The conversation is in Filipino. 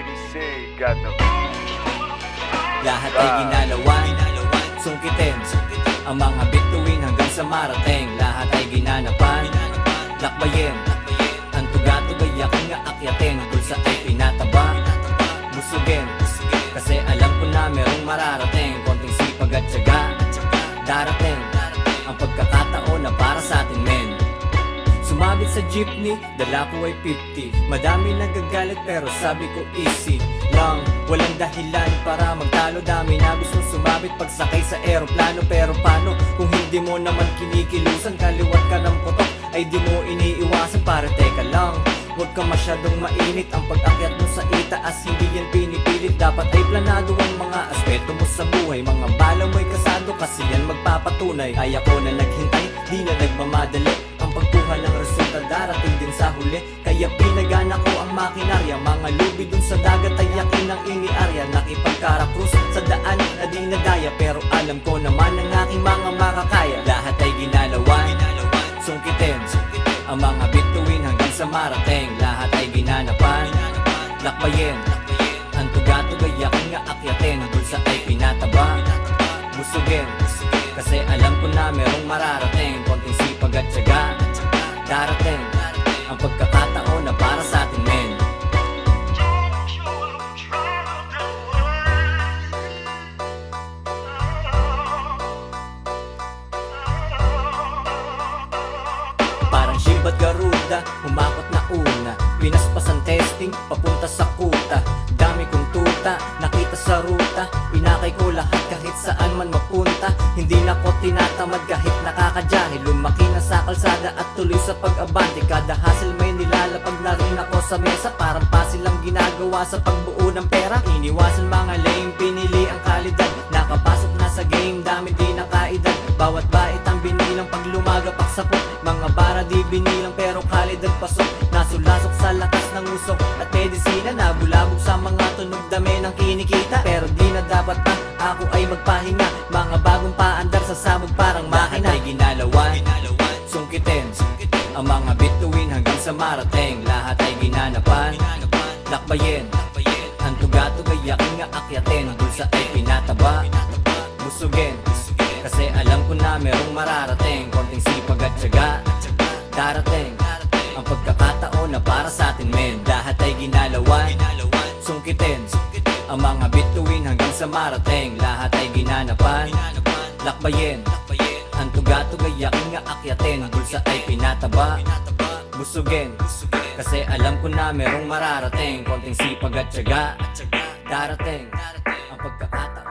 KDC got the Lahat ay ginalawan, sungkitin ang mga bituin hanggang sa marating. Lahat ay ginanapan, lakbayin ang tuga-tugay aking aakyatin. Bulsa ay pinataba, busugin kasi alam ko na merong mararating. Konting sipag at tiyaga, darating ang pagkakataon na para sa atin, men. Sumabit sa jeepney, dala ko ay 50. Madami nagagalit pero sabi ko easy lang. Walang dahilan para magtalo. Dami na gustong sumabit pagsakay sa eroplano. Pero paano kung hindi mo naman kinikilusan? Kaliwat ka ng putok ay di mo iniiwasan. Pare teka lang, huwag ka masyadong mainit. Ang pag-akyat mo sa itaas hindi yan pinipilit. Dapat ay planado ang mga aspeto mo sa buhay. Mga bala mo'y kasado kasi yan magpapatunay. Ay ako na naghintay, di na nagmamadali. Ang pagkuha ng resulta darating din sa huli. Kaya pinagana ko ang makinarya. Mga lubi dun sa dagat ay yakin ang iniarya. Nakipagkarakrus sa daan na di nadaya. Pero alam ko naman ang aking mga makakaya. Lahat ay ginalawan, sungkitin ang mga bituin hanggang sa marating. Lahat ay ginanapan, lakbayin ang tuga-tugay aking aakyatin. Bulsa ay pinataba, busugin kasi alam ko na merong mararating. Konting sipag at tiyaga, darating ang pagkakataon na para sa atin, men. Parang Shibat Garuda, humakot na una. Pinaspas ang testing, papunta sa kuta. Dami kong tuta, nakita sa ruta. Inakay ko lahat kahit saan man mapunta. Hindi na ko tinatamad kahit nakakajahil. Lumaki na sa kalsada at tuloy sa pag-abante. Kada hassle may nilalapag na rin ako sa mesa. Parang pasil ang ginagawa sa pagbuo ng pera. Iniwasan mga lame, pinili ang kalidad. Nakapasok na sa game, dami di nakaedad. Bawat bait ang binilang pag lumagapak sa pot. Mga bara di binilang pero kalidad pasok. Nasulasok sa lakas ng usok at medisina. Nabulabog sa mga tunog dami ng kinikita. Pero di na dapat pa ako ay magpahinga. Mga bagong paandar sa samog parang makina. Lahat ay ginalawan, sungkitin ang mga bituin hanggang sa marating. Lahat ay ginanapan, lakbayin ang tuga-tugay aking aakyatin. Bulsa ay pinataba, busugin kasi alam ko na merong mararating. Konting sipag at tiyaga, darating ang pagkakataon na para sa atin, men. Lahat ay ginalawan, sungkitin ang mga bituin hanggang sa marating. Lahat ay ginanapan, lakbayin ang tuga-tugay aking aakyatin. Bulsa ay pinataba, busugin kasi alam ko na merong mararating. Konting sipag at tiyaga, darating ang pagkakataon